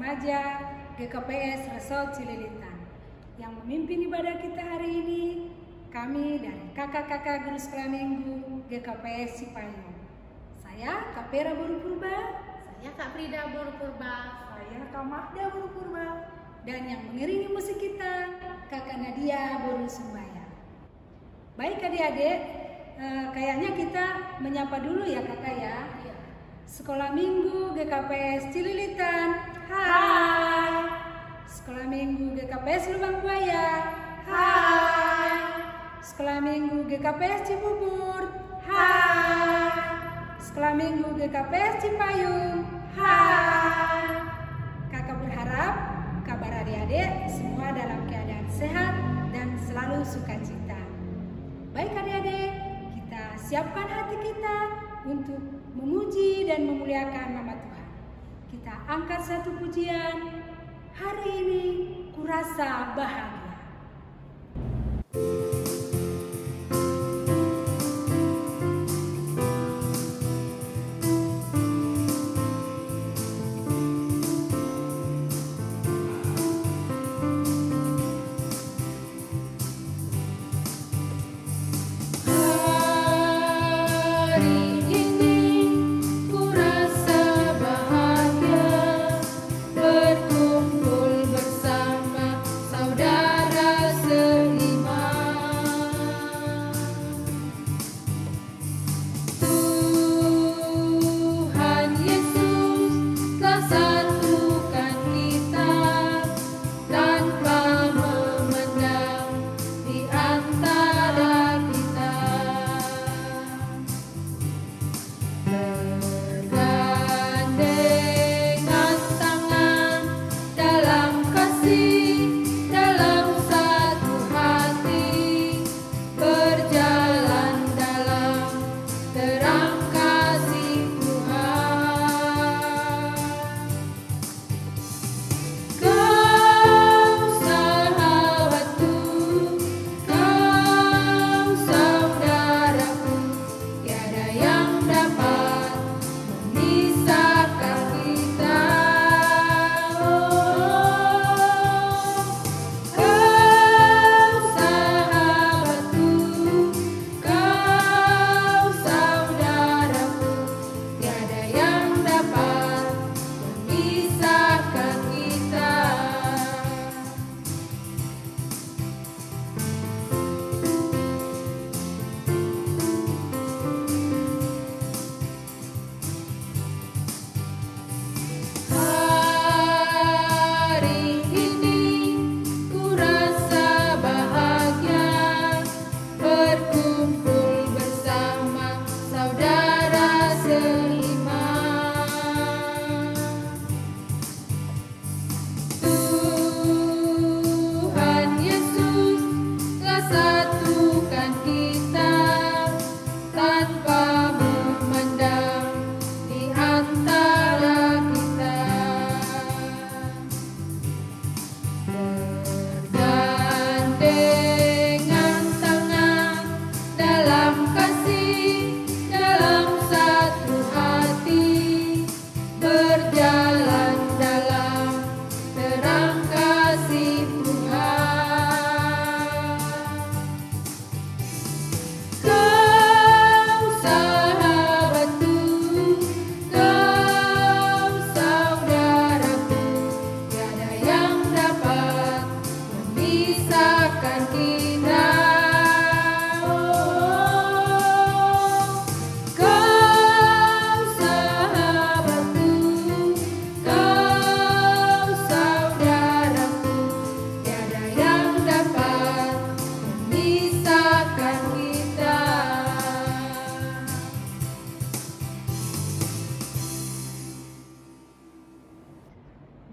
remaja GKPS Resort Cililitan. Yang memimpin ibadah kita hari ini kami dari kakak-kakak guru sekolah minggu GKPS Cipayung. Saya Kak Pera Boru Purba, saya Kak Frida Boru Purba, saya Kak Magda Boru Purba, dan yang mengiringi musik kita Kakak Nadia Boru Sumbaya. Baik adik-adik, kayaknya kita menyapa dulu ya kakak ya. Sekolah Minggu GKPS Cililitan, hai. Sekolah Minggu GKPS Lubang Buaya, hai. Sekolah Minggu GKPS Cibubur, hai. Sekolah Minggu GKPS Cipayung, hai. Kakak berharap kabar adik-adik semua dalam keadaan sehat dan selalu sukacita. Baik adik-adik, kita siapkan hati kita untuk memuji dan memuliakan nama Tuhan. Kita angkat satu pujian. Hari ini kurasa bahagia.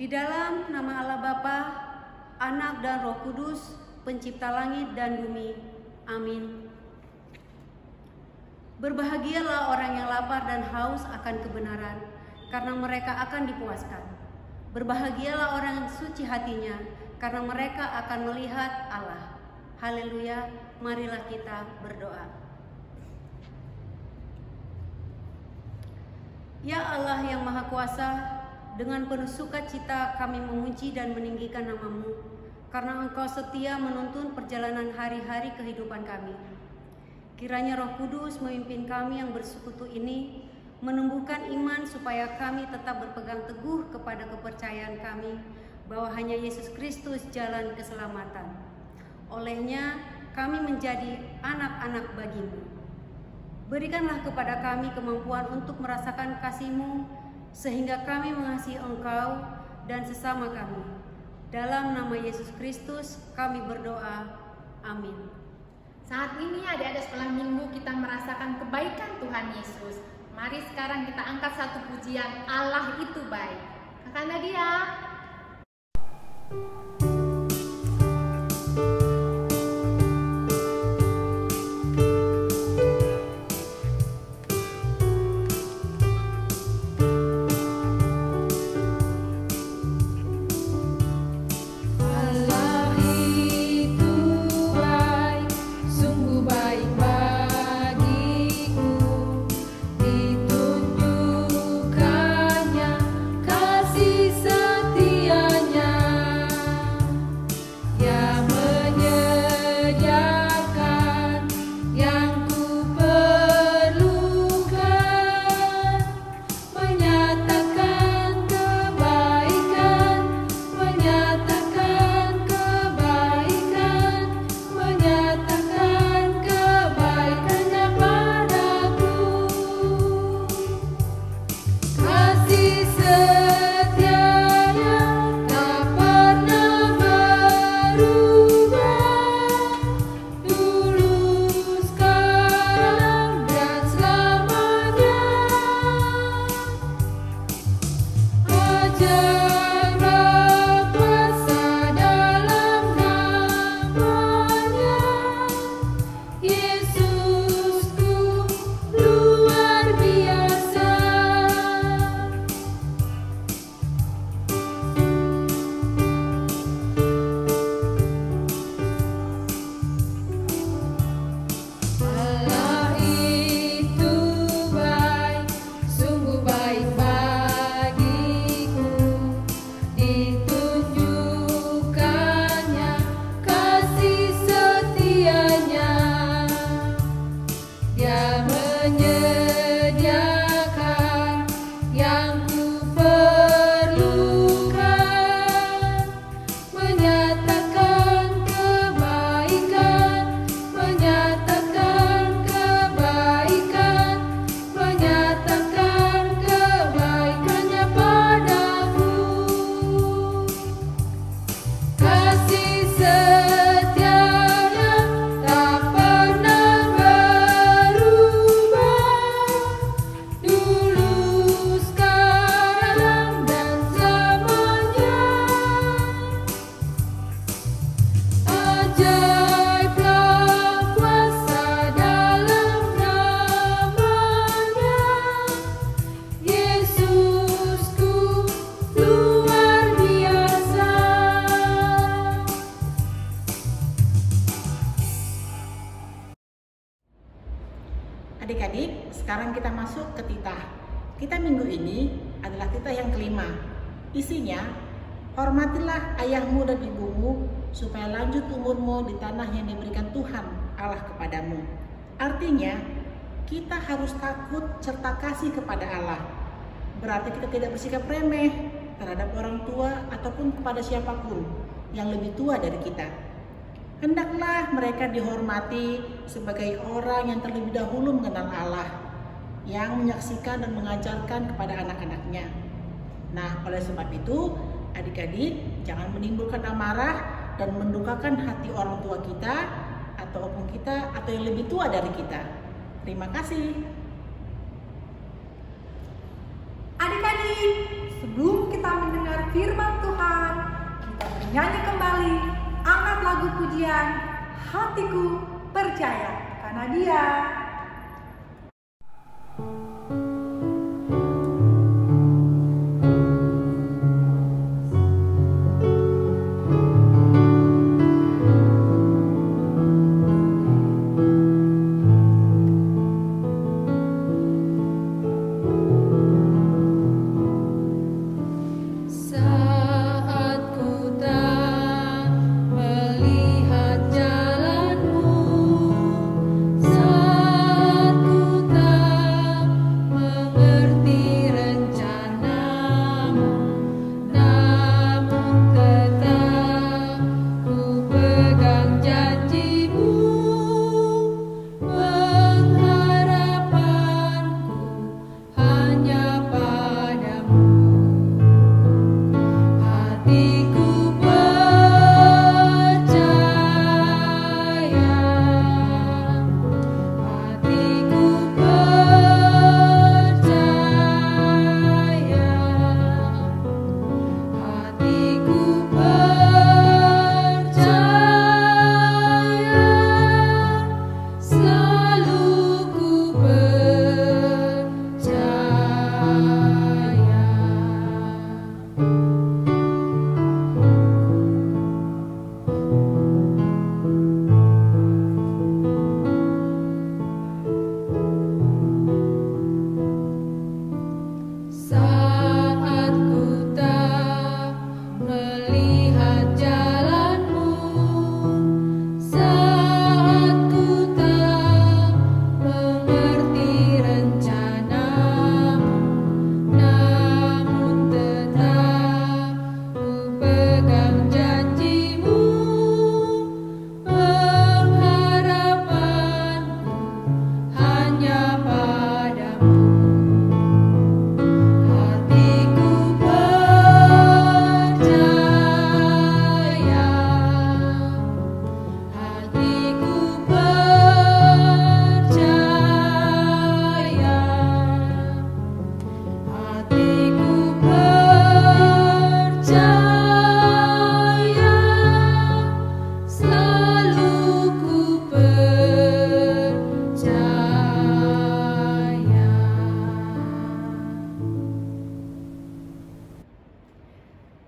Di dalam nama Allah Bapa, Anak dan Roh Kudus, Pencipta langit dan bumi. Amin. Berbahagialah orang yang lapar dan haus akan kebenaran, karena mereka akan dipuaskan. Berbahagialah orang yang suci hatinya, karena mereka akan melihat Allah. Haleluya, marilah kita berdoa. Ya Allah yang Maha Kuasa, dengan penuh sukacita kami memuji dan meninggikan nama-Mu, karena Engkau setia menuntun perjalanan hari-hari kehidupan kami. Kiranya Roh Kudus memimpin kami yang bersekutu ini, menumbuhkan iman supaya kami tetap berpegang teguh kepada kepercayaan kami bahwa hanya Yesus Kristus jalan keselamatan. Olehnya kami menjadi anak-anak bagi-Mu. Berikanlah kepada kami kemampuan untuk merasakan kasih-Mu, sehingga kami mengasihi Engkau dan sesama kami. Dalam nama Yesus Kristus kami berdoa. Amin. Saat ini adik-adik sekolah minggu kita merasakan kebaikan Tuhan Yesus. Mari sekarang kita angkat satu pujian, Allah itu baik. Kakak Nadia. Adik-adik, sekarang kita masuk ke titah. Titah minggu ini adalah titah yang kelima. Isinya, hormatilah ayahmu dan ibumu supaya lanjut umurmu di tanah yang diberikan Tuhan Allah kepadamu. Artinya, kita harus takut serta kasih kepada Allah. Berarti kita tidak bersikap remeh terhadap orang tua ataupun kepada siapapun yang lebih tua dari kita. Hendaklah mereka dihormati sebagai orang yang terlebih dahulu mengenal Allah, yang menyaksikan dan mengajarkan kepada anak-anaknya. Nah, oleh sebab itu, adik-adik jangan menimbulkan amarah dan mendukakan hati orang tua kita atau yang lebih tua dari kita. Terima kasih. Adik-adik, sebelum kita mendengar firman Tuhan, kita bernyanyi kembali angkat lagu pujian Hatiku Percaya, karena Dia.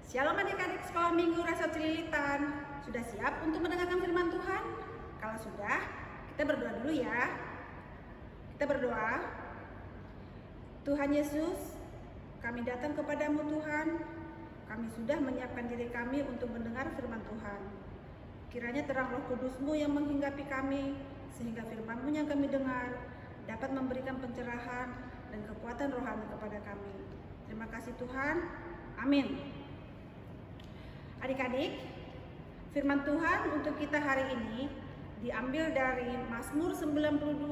Shalom adik-adik sekolah minggu Rasa Celilitan. Sudah siap untuk mendengarkan firman Tuhan? Kalau sudah, kita berdoa dulu ya. Kita berdoa. Tuhan Yesus, kami datang kepadamu Tuhan. Kami sudah menyiapkan diri kami untuk mendengar firman Tuhan. Kiranya terang Roh Kudus-Mu yang menghinggapi kami, sehingga firman-Mu yang kami dengar dapat memberikan pencerahan dan kekuatan rohani kepada kami. Terima kasih Tuhan. Amin. Adik-adik, firman Tuhan untuk kita hari ini diambil dari Mazmur 92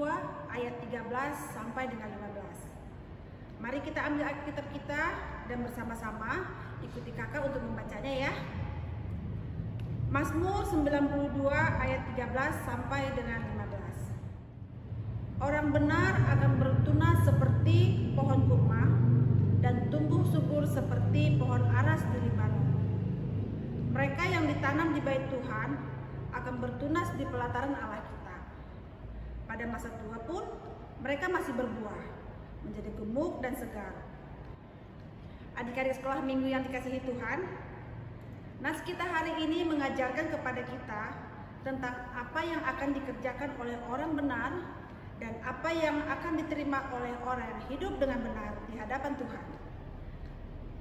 ayat 13 sampai dengan 15. Mari kita ambil Alkitab kita dan bersama-sama ikuti kakak untuk membacanya ya. Mazmur 92 ayat 13 sampai dengan 15. Orang benar akan bertunas seperti pohon kurma dan tumbuh subur seperti pohon aras di Libanon. Mereka yang ditanam di bait Tuhan akan bertunas di pelataran Allah kita. Pada masa tua pun mereka masih berbuah, menjadi gemuk dan segar. Adik-adik sekolah minggu yang dikasihi Tuhan, nas kita hari ini mengajarkan kepada kita tentang apa yang akan dikerjakan oleh orang benar dan apa yang akan diterima oleh orang yang hidup dengan benar di hadapan Tuhan.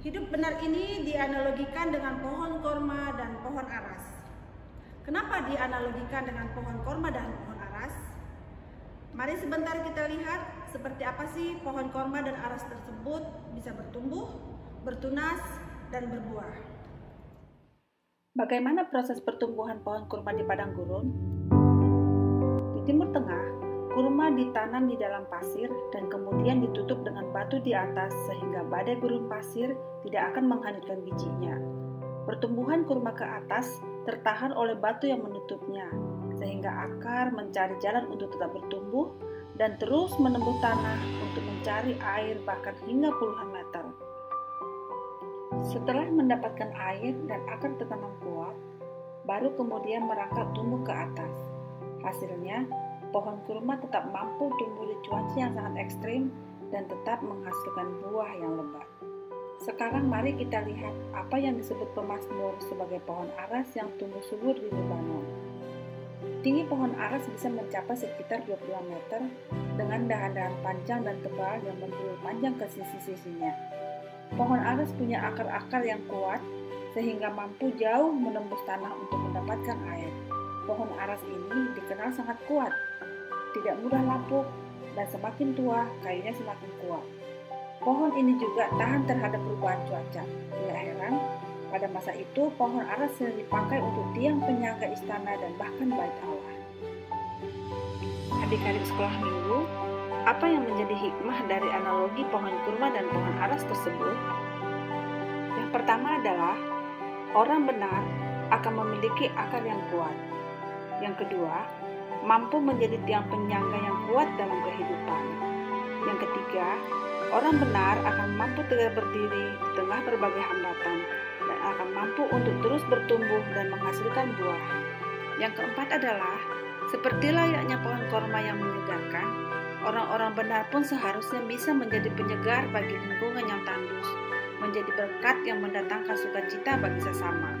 Hidup benar ini dianalogikan dengan pohon korma dan pohon aras. Kenapa dianalogikan dengan pohon korma dan pohon aras? Mari sebentar kita lihat seperti apa sih pohon korma dan aras tersebut bisa bertumbuh, bertunas, dan berbuah. Bagaimana proses pertumbuhan pohon kurma di padang gurun? Di Timur Tengah, kurma ditanam di dalam pasir dan kemudian ditutup dengan batu di atas sehingga badai gurun pasir tidak akan menghanyutkan bijinya. Pertumbuhan kurma ke atas tertahan oleh batu yang menutupnya, sehingga akar mencari jalan untuk tetap bertumbuh dan terus menembus tanah untuk mencari air bahkan hingga puluhan meter. Setelah mendapatkan air dan akar tertanam kuat, baru kemudian merangkak tumbuh ke atas. Hasilnya, pohon kurma tetap mampu tumbuh di cuaca yang sangat ekstrim dan tetap menghasilkan buah yang lebat. Sekarang mari kita lihat apa yang disebut pemazmur sebagai pohon aras yang tumbuh subur di Libanon. Tinggi pohon aras bisa mencapai sekitar 22 meter dengan dahan-dahan panjang dan tebal yang berduri panjang ke sisi-sisinya. Pohon aras punya akar-akar yang kuat sehingga mampu jauh menembus tanah untuk mendapatkan air. Pohon aras ini dikenal sangat kuat, tidak mudah lapuk, dan semakin tua, kayunya semakin kuat. Pohon ini juga tahan terhadap perubahan cuaca. Tidak heran, pada masa itu pohon aras sering dipakai untuk tiang penyangga istana dan bahkan bait Allah. Adik-adik sekolah minggu, apa yang menjadi hikmah dari analogi pohon kurma dan pohon aras tersebut? Yang pertama adalah, orang benar akan memiliki akar yang kuat. Yang kedua, mampu menjadi tiang penyangga yang kuat dalam kehidupan. Yang ketiga, orang benar akan mampu tegak berdiri di tengah berbagai hambatan dan akan mampu untuk terus bertumbuh dan menghasilkan buah. Yang keempat adalah, seperti layaknya pohon korma yang menyegarkan, orang-orang benar pun seharusnya bisa menjadi penyegar bagi lingkungan yang tandus, menjadi berkat yang mendatangkan sukacita bagi sesama.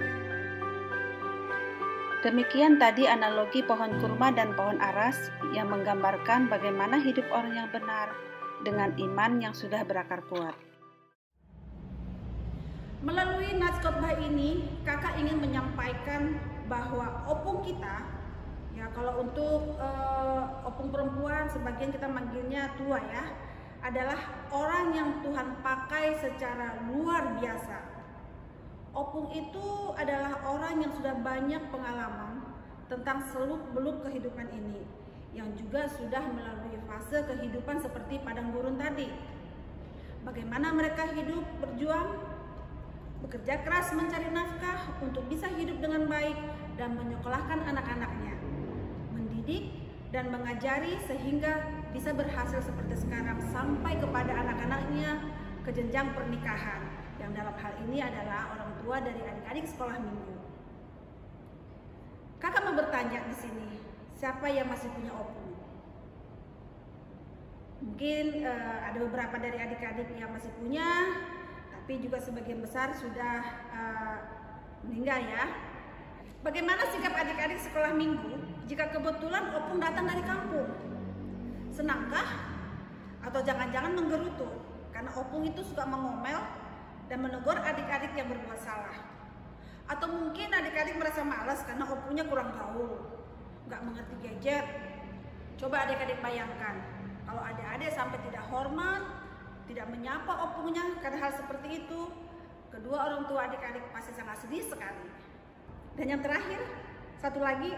Demikian tadi analogi pohon kurma dan pohon aras yang menggambarkan bagaimana hidup orang yang benar dengan iman yang sudah berakar kuat. Melalui nats khotbah ini, kakak ingin menyampaikan bahwa opung kita, ya kalau untuk opung perempuan sebagian kita manggilnya tua ya, adalah orang yang Tuhan pakai secara luar biasa. Opung itu adalah orang yang sudah banyak pengalaman tentang seluk-beluk kehidupan ini, yang juga sudah melalui fase kehidupan seperti padang gurun tadi. Bagaimana mereka hidup, berjuang, bekerja keras mencari nafkah untuk bisa hidup dengan baik dan menyekolahkan anak-anaknya, mendidik dan mengajari sehingga bisa berhasil seperti sekarang sampai kepada anak-anaknya ke jenjang pernikahan, yang dalam hal ini adalah orang tua dari adik-adik sekolah minggu. Kakak mau bertanya di sini, siapa yang masih punya opung? Mungkin ada beberapa dari adik-adik yang masih punya, tapi juga sebagian besar sudah meninggal ya. Bagaimana sikap adik-adik sekolah minggu jika kebetulan opung datang dari kampung? Senangkah? Atau jangan-jangan menggerutu karena opung itu suka mengomel dan menegur adik-adik yang berbuat salah? Atau mungkin adik-adik merasa malas karena opungnya kurang gaul, nggak mengerti gadget. Coba adik-adik bayangkan, kalau adik-adik sampai tidak hormat, tidak menyapa opungnya karena hal seperti itu, kedua orang tua adik-adik pasti sangat sedih sekali. Dan yang terakhir, satu lagi,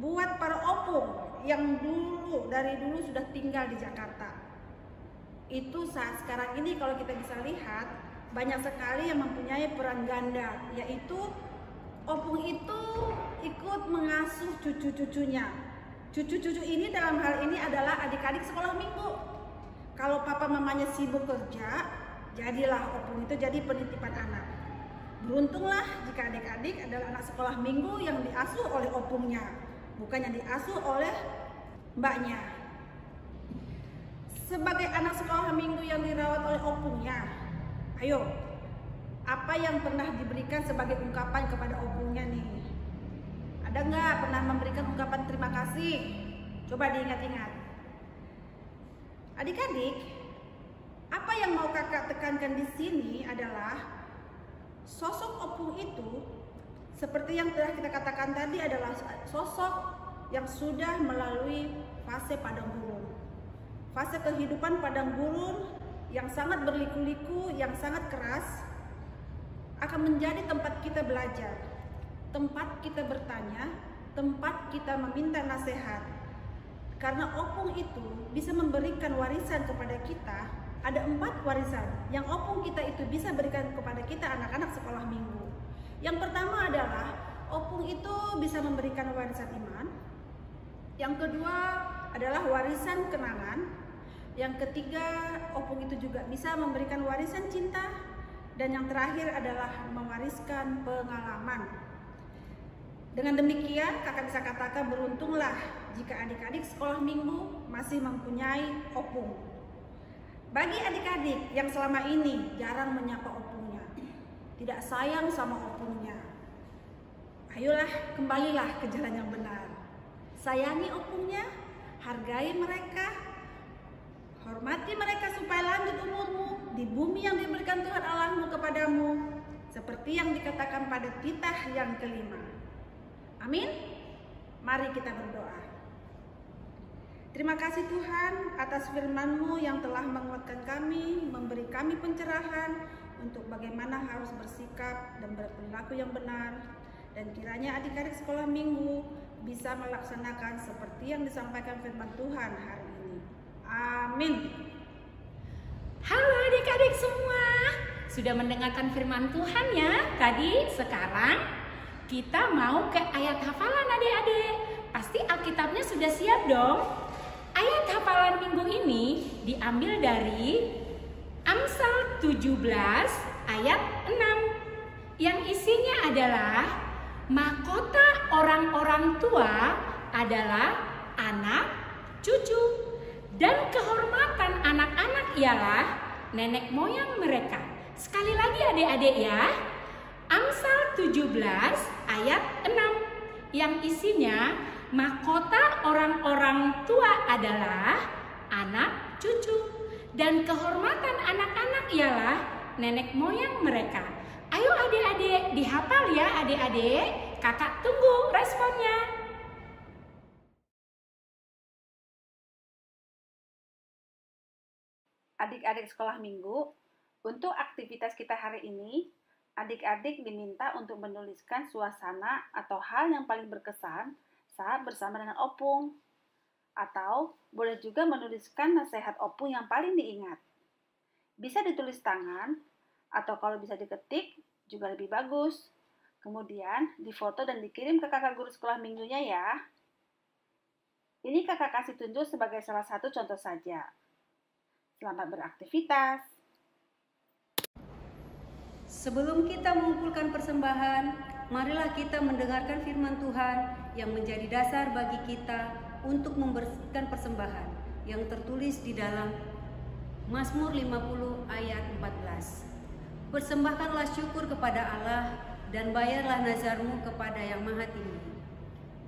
buat para opung yang dari dulu sudah tinggal di Jakarta, itu saat sekarang ini kalau kita bisa lihat, banyak sekali yang mempunyai peran ganda, yaitu opung itu ikut mengasuh cucu-cucunya. Cucu-cucu ini dalam hal ini adalah adik-adik sekolah minggu. Kalau papa mamanya sibuk kerja, jadilah opung itu jadi penitipan anak. Beruntunglah jika adik-adik adalah anak sekolah minggu yang diasuh oleh opungnya, bukan yang diasuh oleh mbaknya. Sebagai anak sekolah minggu yang dirawat oleh opungnya, ayo, apa yang pernah diberikan sebagai ungkapan kepada opungnya nih? Ada nggak pernah memberikan ungkapan terima kasih? Coba diingat-ingat. Adik-adik, apa yang mau kakak tekankan di sini adalah sosok opung itu, seperti yang telah kita katakan tadi, adalah sosok yang sudah melalui fase padang gurun. Fase kehidupan padang gurun yang sangat berliku-liku, yang sangat keras, akan menjadi tempat kita belajar, tempat kita bertanya, tempat kita meminta nasihat. Karena opung itu bisa memberikan warisan kepada kita. Ada 4 warisan yang opung kita itu bisa berikan kepada kita anak-anak sekolah minggu. Yang pertama adalah opung itu bisa memberikan warisan iman. Yang kedua adalah warisan kenangan. Yang ketiga, opung itu juga bisa memberikan warisan cinta. Dan yang terakhir adalah mewariskan pengalaman. Dengan demikian, kakak bisa katakan beruntunglah jika adik-adik sekolah minggu masih mempunyai opung. Bagi adik-adik yang selama ini jarang menyapa opungnya, tidak sayang sama opungnya, ayolah kembalilah ke jalan yang benar. Sayangi opungnya, hargai mereka, hormati mereka supaya lanjut umurmu di bumi yang diberikan Tuhan Allahmu kepadamu. seperti yang dikatakan pada titah yang kelima. Amin. Mari kita berdoa. Terima kasih Tuhan atas firman-Mu yang telah menguatkan kami, memberi kami pencerahan untuk bagaimana harus bersikap dan berperilaku yang benar. Dan kiranya adik-adik sekolah minggu bisa melaksanakan seperti yang disampaikan firman Tuhan hari ini. Amin. Halo adik-adik semua, sudah mendengarkan firman Tuhan ya tadi? Sekarang kita mau ke ayat hafalan adik-adik. Pasti Alkitabnya sudah siap dong. Ayat hafalan minggu ini diambil dari Amsal 17 ayat 6 yang isinya adalah mahkota orang-orang tua adalah anak, cucu, dan kehormatan anak-anak ialah nenek moyang mereka. Sekali lagi adik-adik ya, Amsal 17 ayat 6 yang isinya mahkota orang-orang tua adalah anak, cucu, dan kehormatan anak-anak ialah nenek moyang mereka. Ayo adik-adik, dihafal ya adik-adik. Kakak tunggu responnya. Adik-adik sekolah minggu, untuk aktivitas kita hari ini, adik-adik diminta untuk menuliskan suasana atau hal yang paling berkesan saat bersama dengan opung. Atau boleh juga menuliskan nasihat opung yang paling diingat. Bisa ditulis tangan, atau kalau bisa diketik juga lebih bagus. Kemudian difoto dan dikirim ke kakak guru sekolah minggunya ya. Ini kakak kasih tunjuk sebagai salah satu contoh saja. Selamat beraktivitas. Sebelum kita mengumpulkan persembahan, marilah kita mendengarkan firman Tuhan yang menjadi dasar bagi kita untuk membersihkan persembahan yang tertulis di dalam Mazmur 50 ayat 14. Persembahkanlah syukur kepada Allah dan bayarlah nazarmu kepada Yang Maha Tinggi.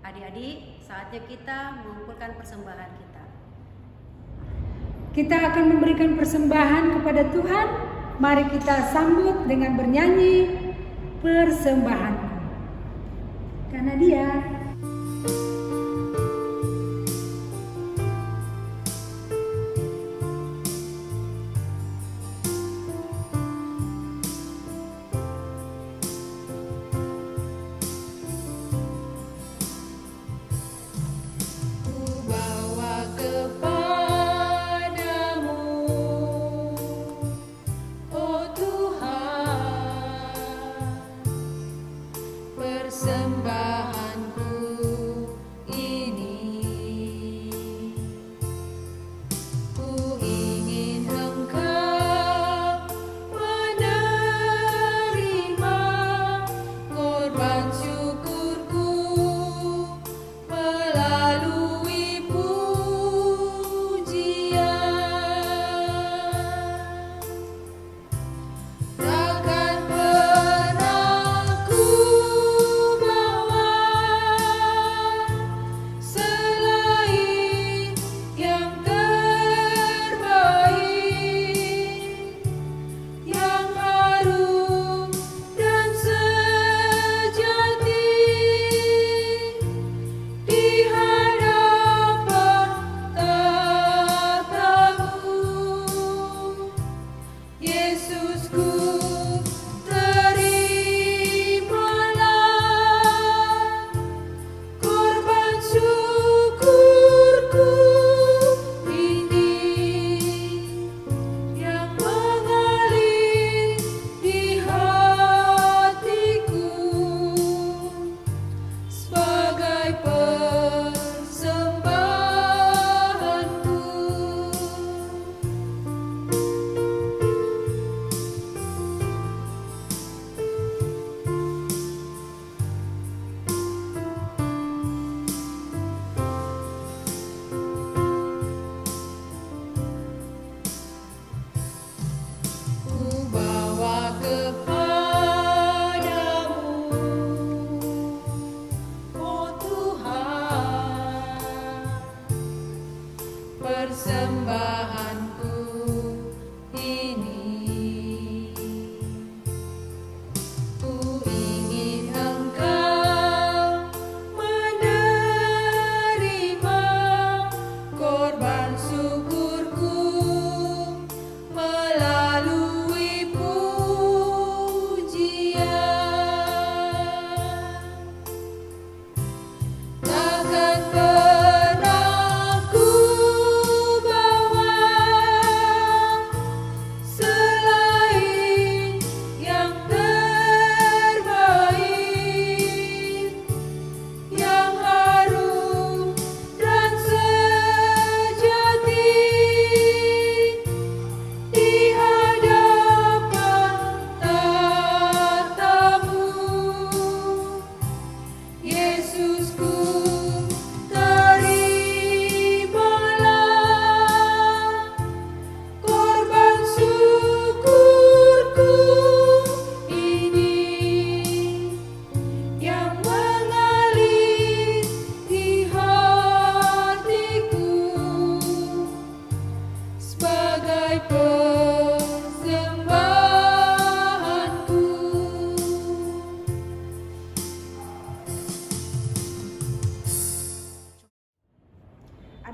Adik-adik, saatnya kita mengumpulkan persembahan kita. Kita akan memberikan persembahan kepada Tuhan. Mari kita sambut dengan bernyanyi persembahanku. Karena Dia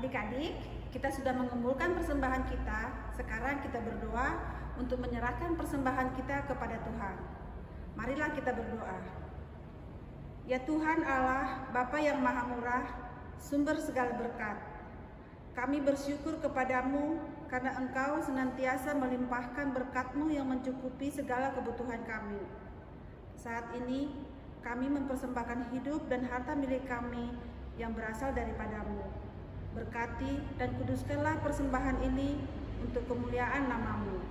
Adik-adik, kita sudah mengumpulkan persembahan kita. Sekarang kita berdoa untuk menyerahkan persembahan kita kepada Tuhan. Marilah kita berdoa. Ya Tuhan Allah, Bapa yang Maha Murah, sumber segala berkat, kami bersyukur kepadamu karena Engkau senantiasa melimpahkan berkat-Mu yang mencukupi segala kebutuhan kami. Saat ini, kami mempersembahkan hidup dan harta milik kami yang berasal daripada-Mu. Berkati dan kuduskanlah persembahan ini untuk kemuliaan nama-Mu.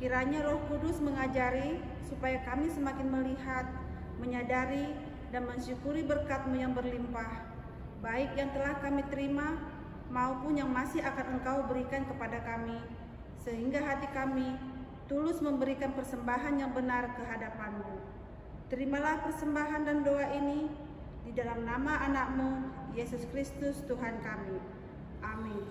Kiranya Roh Kudus mengajari supaya kami semakin melihat, menyadari, dan mensyukuri berkat-Mu yang berlimpah, baik yang telah kami terima maupun yang masih akan Engkau berikan kepada kami, sehingga hati kami tulus memberikan persembahan yang benar ke hadapan-Mu. Terimalah persembahan dan doa ini di dalam nama anak-Mu, Yesus Kristus Tuhan kami. Amin.